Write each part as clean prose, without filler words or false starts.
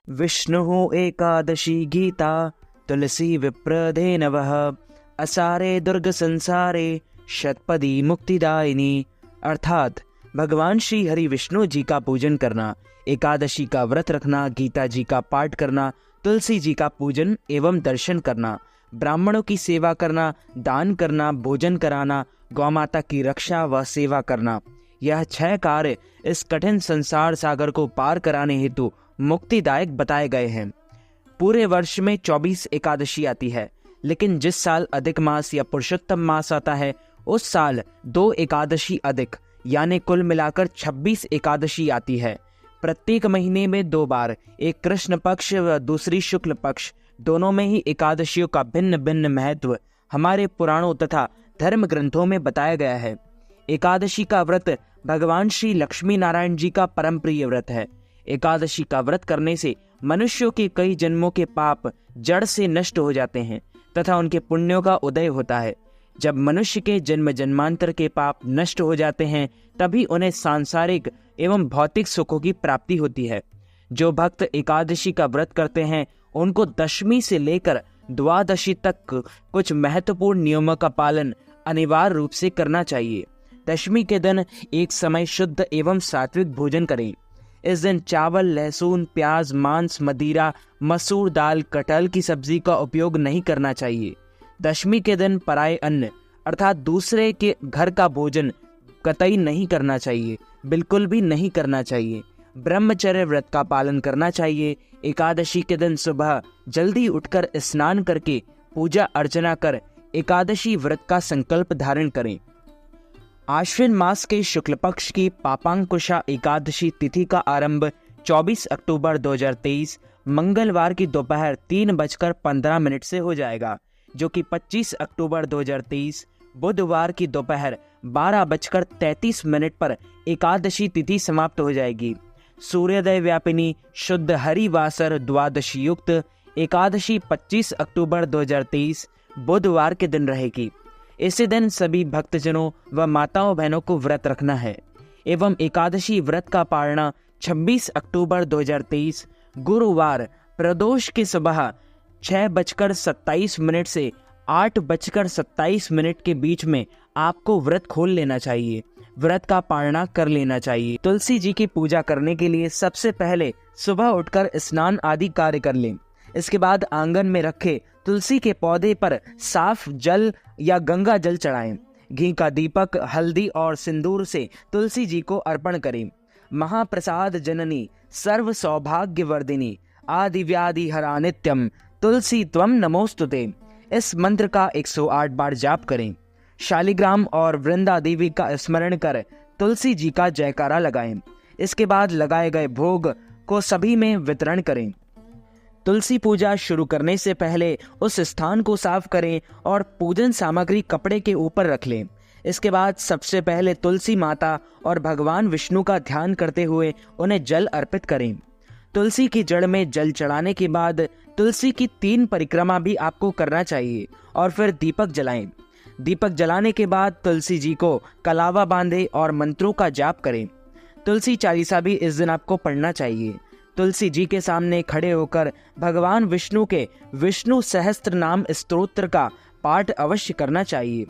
विष्णु एकादशी गीता तुलसी विप्रधेनवः असारे दुर्ग संसारे शतपदी मुक्तिदायिनी। अर्थात भगवान श्री हरि विष्णु जी का पूजन करना, एकादशी का व्रत रखना, गीता जी का पाठ करना, तुलसी जी का पूजन एवं दर्शन करना, ब्राह्मणों की सेवा करना, दान करना, भोजन कराना, गौमाता की रक्षा व सेवा करना, यह 6 कार्य इस कठिन संसार सागर को पार कराने हेतु मुक्तिदायक बताए गए हैं। पूरे वर्ष में 24 एकादशी आती है, लेकिन जिस साल अधिक मास या पुरुषोत्तम मास आता है उस साल 2 एकादशी अधिक यानी कुल मिलाकर 26 एकादशी आती है। प्रत्येक महीने में 2 बार, एक कृष्ण पक्ष व दूसरी शुक्ल पक्ष, दोनों में ही एकादशियों का भिन्न भिन्न महत्व हमारे पुराणों तथा धर्म ग्रंथों में बताया गया है। एकादशी का व्रत भगवान श्री लक्ष्मी नारायण जी का परम प्रिय व्रत है। एकादशी का व्रत करने से मनुष्यों के कई जन्मों के पाप जड़ से नष्ट हो जाते हैं तथा उनके पुण्यों का उदय होता है। जब मनुष्य के जन्म जन्मांतर के पाप नष्ट हो जाते हैं तभी उन्हें सांसारिक एवं भौतिक सुखों की प्राप्ति होती है। जो भक्त एकादशी का व्रत करते हैं उनको दशमी से लेकर द्वादशी तक कुछ महत्वपूर्ण नियमों का पालन अनिवार्य रूप से करना चाहिए। दशमी के दिन एक समय शुद्ध एवं सात्विक भोजन करें। इस दिन चावल, लहसुन, प्याज, मांस, मदिरा, मसूर दाल, कटहल की सब्जी का उपयोग नहीं करना चाहिए। दशमी के दिन पराये अन्न अर्थात दूसरे के घर का भोजन कतई नहीं करना चाहिए, बिल्कुल भी नहीं करना चाहिए। ब्रह्मचर्य व्रत का पालन करना चाहिए। एकादशी के दिन सुबह जल्दी उठकर स्नान करके पूजा अर्चना कर एकादशी व्रत का संकल्प धारण करें। आश्विन मास के शुक्ल पक्ष की पापांकुशा एकादशी तिथि का आरंभ 24 अक्टूबर 2023 मंगलवार की दोपहर 3:15 से हो जाएगा, जो कि 25 अक्टूबर 2023 बुधवार की दोपहर 12:33 पर एकादशी तिथि समाप्त हो जाएगी। सूर्योदय व्यापिनी शुद्ध हरिवासर द्वादशी युक्त एकादशी 25 अक्टूबर 2023 बुधवार के दिन रहेगी। इसी दिन सभी भक्तजनों व माताओं बहनों को व्रत रखना है एवं एकादशी व्रत का पालना 26 अक्टूबर 2023 गुरुवार प्रदोष की सुबह 6:27 से 8:27 के बीच में आपको व्रत खोल लेना चाहिए, व्रत का पालना कर लेना चाहिए। तुलसी जी की पूजा करने के लिए सबसे पहले सुबह उठकर स्नान आदि कार्य कर लें। इसके बाद आंगन में रखे तुलसी के पौधे पर साफ जल या गंगा जल चढ़ाएं। घी का दीपक, हल्दी और सिंदूर से तुलसी जी को अर्पण करें। महाप्रसाद जननी सर्व सौभाग्य वर्धिनी आदि व्याधि हरा नित्यम तुलसी त्वम नमोस्तुते, इस मंत्र का 108 बार जाप करें। शालिग्राम और वृंदा देवी का स्मरण कर तुलसी जी का जयकारा लगाएं। इसके बाद लगाए गए भोग को सभी में वितरण करें। तुलसी पूजा शुरू करने से पहले उस स्थान को साफ करें और पूजन सामग्री कपड़े के ऊपर रख लें। इसके बाद सबसे पहले तुलसी माता और भगवान विष्णु का ध्यान करते हुए उन्हें जल अर्पित करें। तुलसी की जड़ में जल चढ़ाने के बाद तुलसी की 3 परिक्रमा भी आपको करना चाहिए और फिर दीपक जलाएं। दीपक जलाने के बाद तुलसी जी को कलावा बांधे और मंत्रों का जाप करें। तुलसी चालीसा भी इस दिन आपको पढ़ना चाहिए। तुलसी जी के सामने खड़े होकर भगवान विष्णु के विष्णु सहस्त्र नाम स्तोत्र का पाठ अवश्य करना चाहिए।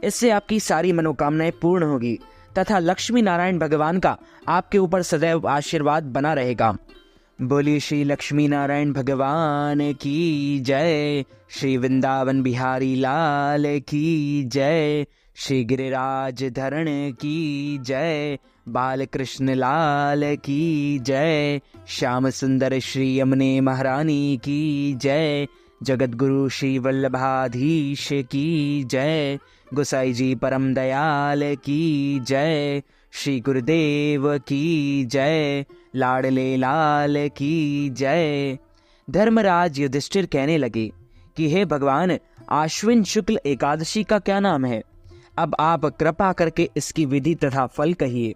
इससे आपकी सारी मनोकामनाएं पूर्ण होगी तथा लक्ष्मी नारायण भगवान का आपके ऊपर सदैव आशीर्वाद बना रहेगा। बोलिए श्री लक्ष्मी नारायण भगवान की जय, श्री वृंदावन बिहारी लाल की जय, श्री गिरिराज धरण की जय, बालकृष्ण लाल की जय, श्याम सुंदर श्री यमुने महारानी की जय, जगत गुरु श्री वल्लभाधीश की जय, गोसाई जी परम दयाल की जय, श्री गुरुदेव की जय, लाडले लाल की जय। धर्मराज युधिष्ठिर कहने लगे कि हे भगवान, आश्विन शुक्ल एकादशी का क्या नाम है? अब आप कृपा करके इसकी विधि तथा फल कहिए।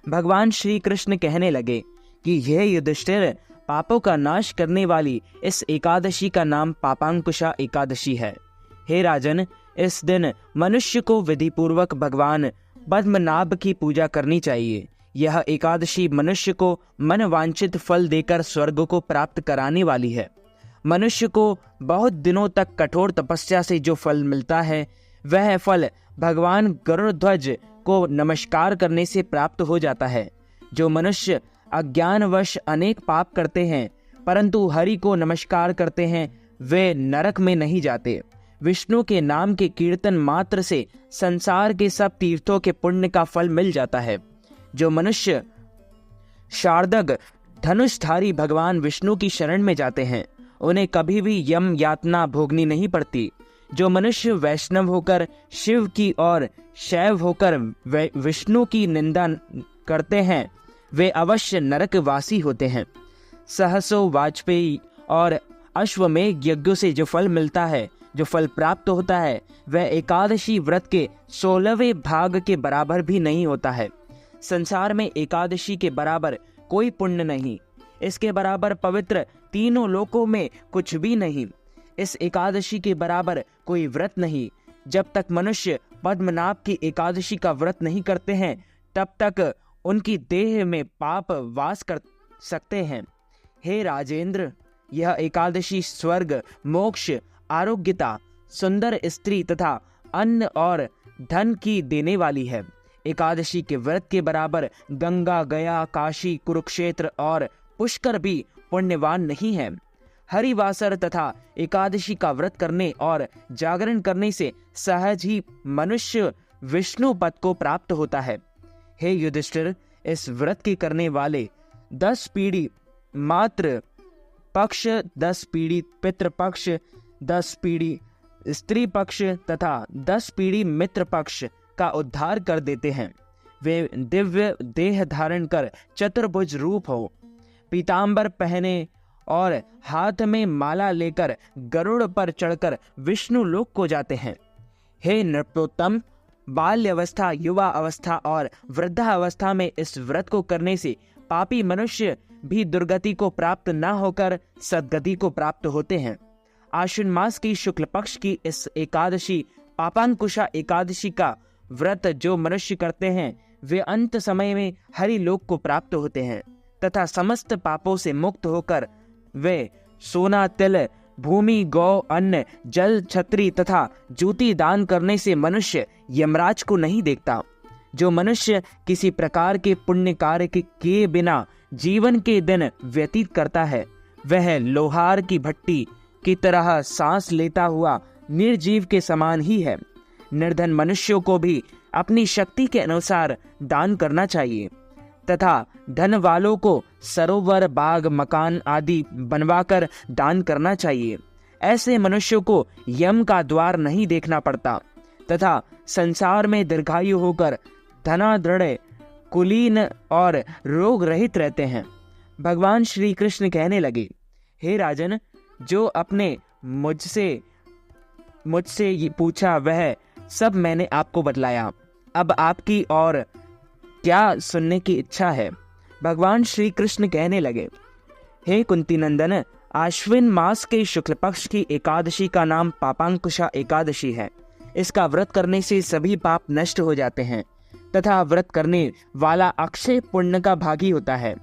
भगवान श्री कृष्ण कहने लगे कि हे युधिष्ठिर, पापों का नाश करने वाली इस एकादशी का नाम पापांकुशा एकादशी है। हे राजन, इस दिन मनुष्य को विधि पूर्वक भगवान पद्मनाभ की पूजा करनी चाहिए, यह एकादशी मनुष्य को मनवांछित फल देकर स्वर्ग को प्राप्त कराने वाली है। मनुष्य को बहुत दिनों तक कठोर तपस्या से जो फल मिलता है, वह फल भगवान गरुड़ध्वज को नमस्कार करने से प्राप्त हो जाता है। जो मनुष्य अज्ञानवश अनेक पाप करते हैं परंतु हरि को नमस्कार करते हैं, वे नरक में नहीं जाते। विष्णु के नाम के कीर्तन मात्र से संसार के सब तीर्थों के पुण्य का फल मिल जाता है। जो मनुष्य शार्दग धनुषधारी भगवान विष्णु की शरण में जाते हैं, उन्हें कभी भी यम यातना भोगनी नहीं पड़ती। जो मनुष्य वैष्णव होकर शिव की और शैव होकर विष्णु की निंदा करते हैं, वे अवश्य नरकवासी होते हैं। सहसो वाजपेयी और अश्वमेघ यज्ञों से जो फल मिलता है, जो फल प्राप्त होता है, वह एकादशी व्रत के 16वें भाग के बराबर भी नहीं होता है। संसार में एकादशी के बराबर कोई पुण्य नहीं, इसके बराबर पवित्र तीनों लोकों में कुछ भी नहीं। इस एकादशी के बराबर कोई व्रत नहीं। जब तक मनुष्य पद्मनाभ की एकादशी का व्रत नहीं करते हैं, तब तक उनकी देह में पाप वास कर सकते हैं। हे राजेंद्र, यह एकादशी स्वर्ग, मोक्ष, आरोग्यता, सुंदर स्त्री तथा अन्न और धन की देने वाली है। एकादशी के व्रत के बराबर गंगा, गया, काशी, कुरुक्षेत्र और पुष्कर भी पुण्यवान नहीं है। हरिवासर तथा एकादशी का व्रत करने और जागरण करने से सहज ही मनुष्य विष्णु पद को प्राप्त होता है। हे युधिष्ठिर, इस व्रत के करने वाले 10 पीढ़ी मात्र पक्ष, 10 पीढ़ी पितृपक्ष, 10 पीढ़ी स्त्री पक्ष तथा 10 पीढ़ी मित्र पक्ष का उद्धार कर देते हैं। वे दिव्य देह धारण कर चतुर्भुज रूप हो, पीतांबर पहने और हाथ में माला लेकर गरुड़ पर चढ़कर विष्णु लोक को जाते हैं। हे नृपोत्तम, बाल्यावस्था, युवा अवस्था और वृद्धावस्था में इस व्रत को करने से पापी मनुष्य भी दुर्गति को प्राप्त न होकर सद्गति को प्राप्त होते हैं। आश्विन मास की शुक्ल पक्ष की इस एकादशी पापांकुशा एकादशी का व्रत जो मनुष्य करते हैं, वे अंत समय में हरि लोक को प्राप्त होते हैं तथा समस्त पापों से मुक्त होकर वे सोना, तिल, भूमि, गौ, अन्न, जल, छत्री तथा जूती दान करने से मनुष्य यमराज को नहीं देखता। जो मनुष्य किसी प्रकार के पुण्य कार्य के किए बिना जीवन के दिन व्यतीत करता है, वह लोहार की भट्टी की तरह सांस लेता हुआ निर्जीव के समान ही है। निर्धन मनुष्यों को भी अपनी शक्ति के अनुसार दान करना चाहिए तथा धन वालों को सरोवर, बाग, मकान आदि बनवाकर दान करना चाहिए। ऐसे मनुष्यों को यम का द्वार नहीं देखना पड़ता तथा संसार में दीर्घायु होकर धनादृढ़, कुलीन और रोग रहित रहते हैं। भगवान श्री कृष्ण कहने लगे, हे राजन, जो अपने मुझसे ये पूछा वह सब मैंने आपको बतलाया। अब आपकी और क्या सुनने की इच्छा है? भगवान श्री कृष्ण कहने लगे, हे कुंती नंदन, आश्विन मास के शुक्ल पक्ष की एकादशी का नाम पापांकुशा एकादशी है। इसका व्रत करने से सभी पाप नष्ट हो जाते हैं तथा व्रत करने वाला अक्षय पुण्य का भागी होता है।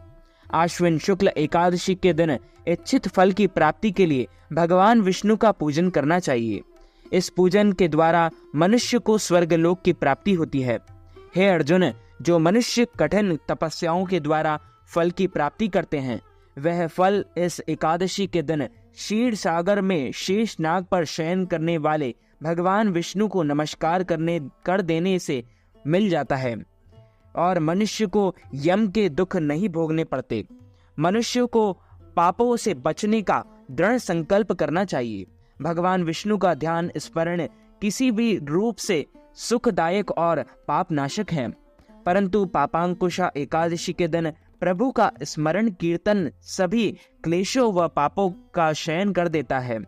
आश्विन शुक्ल एकादशी के दिन इच्छित फल की प्राप्ति के लिए भगवान विष्णु का पूजन करना चाहिए। इस पूजन के द्वारा मनुष्य को स्वर्गलोक की प्राप्ति होती है। हे अर्जुन, जो मनुष्य कठिन तपस्याओं के द्वारा फल की प्राप्ति करते हैं, वह फल इस एकादशी के दिन क्षीर सागर में शेष नाग पर शयन करने वाले भगवान विष्णु को नमस्कार कर देने से मिल जाता है और मनुष्य को यम के दुख नहीं भोगने पड़ते। मनुष्य को पापों से बचने का दृढ़ संकल्प करना चाहिए। भगवान विष्णु का ध्यान स्मरण किसी भी रूप से सुखदायक और पापनाशक है, परंतु पापांकुशा एकादशी के दिन प्रभु का स्मरण कीर्तन सभी क्लेशों व पापों का शयन कर देता है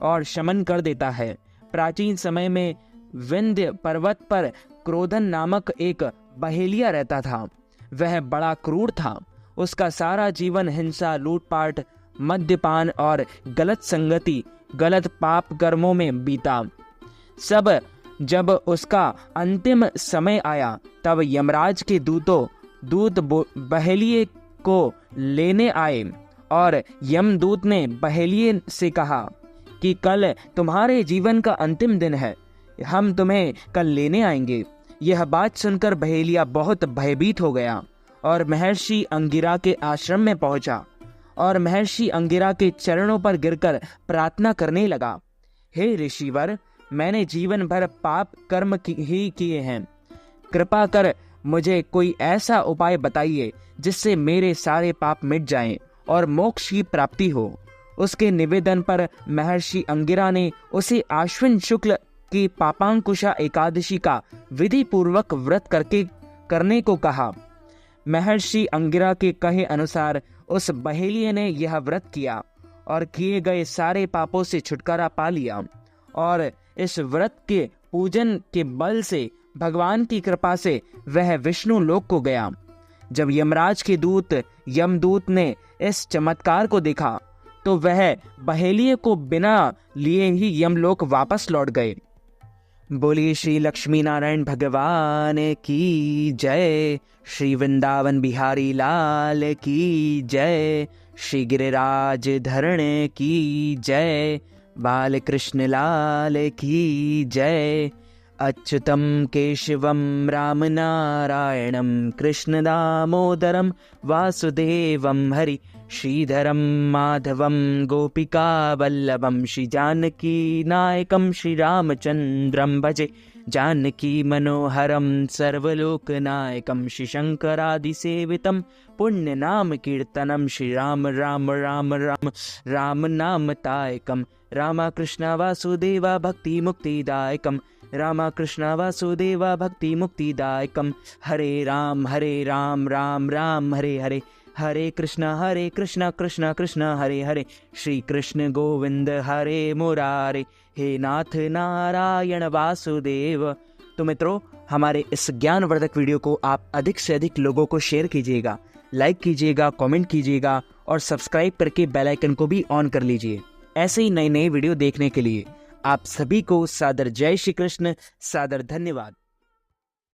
और शमन कर देता है। प्राचीन समय में विंध्य पर्वत पर क्रोधन नामक एक बहेलिया रहता था। वह बड़ा क्रूर था। उसका सारा जीवन हिंसा, लूटपाट, मद्यपान और गलत संगति, गलत पाप कर्मों में बीता। जब उसका अंतिम समय आया, तब यमराज के दूतों दूत बहेलिये को लेने आए और यमदूत ने बहेलिये से कहा कि कल तुम्हारे जीवन का अंतिम दिन है, हम तुम्हें कल लेने आएंगे। यह बात सुनकर बहेलिया बहुत भयभीत हो गया और महर्षि अंगिरा के आश्रम में पहुंचा और महर्षि अंगिरा के चरणों पर गिरकर प्रार्थना करने लगा, हे ऋषिवर, मैंने जीवन भर पाप कर्म ही किए हैं, कृपा कर मुझे कोई ऐसा उपाय बताइए जिससे मेरे सारे पाप मिट जाएं और मोक्ष की प्राप्ति हो। उसके निवेदन पर महर्षि अंगिरा ने उसे आश्विन शुक्ल की पापांकुशा एकादशी का विधि पूर्वक व्रत करने को कहा। महर्षि अंगिरा के कहे अनुसार उस बहेलिये ने यह व्रत किया और किए गए सारे पापों से छुटकारा पा लिया और इस व्रत के पूजन के बल से भगवान की कृपा से वह विष्णु लोक को गया। जब यमराज के यमदूत ने इस चमत्कार को देखा तो वह बहेलिये को बिना लिए ही यमलोक वापस लौट गए। बोलिए श्री लक्ष्मी नारायण भगवान की जय, श्री वृंदावन बिहारी लाल की जय, श्री गिरिराज धरण की जय, बाल कृष्ण लाल की जय। अच्युतम केशवम राम नारायणम कृष्ण दामोदरम वासुदेवम हरि श्रीधरम माधवम गोपिका वल्लभम श्री जानकी नायकम श्री रामचंद्रम भजे, जानकी मनोहरम सर्वलोकनायकम श्री शंकरादि सेवितम पुण्य नाम कीर्तनम श्री राम राम राम राम राम नाम तायकम, रामा कृष्ण वासुदेवा भक्ति मुक्तिदायकम, रामा कृष्ण वासुदेवा भक्ति मुक्तिदायकम। हरे राम राम राम हरे हरे, हरे कृष्ण कृष्ण कृष्ण हरे हरे, श्री कृष्ण गोविंद हरे मुरारे, हे नाथ नारायण वासुदेव। तो मित्रों, हमारे इस ज्ञानवर्धक वीडियो को आप अधिक से अधिक लोगों को शेयर कीजिएगा, लाइक कीजिएगा, कमेंट कीजिएगा और सब्सक्राइब करके बेल आइकन को भी ऑन कर लीजिए। ऐसे ही नए नए वीडियो देखने के लिए आप सभी को सादर जय श्री कृष्ण, सादर धन्यवाद।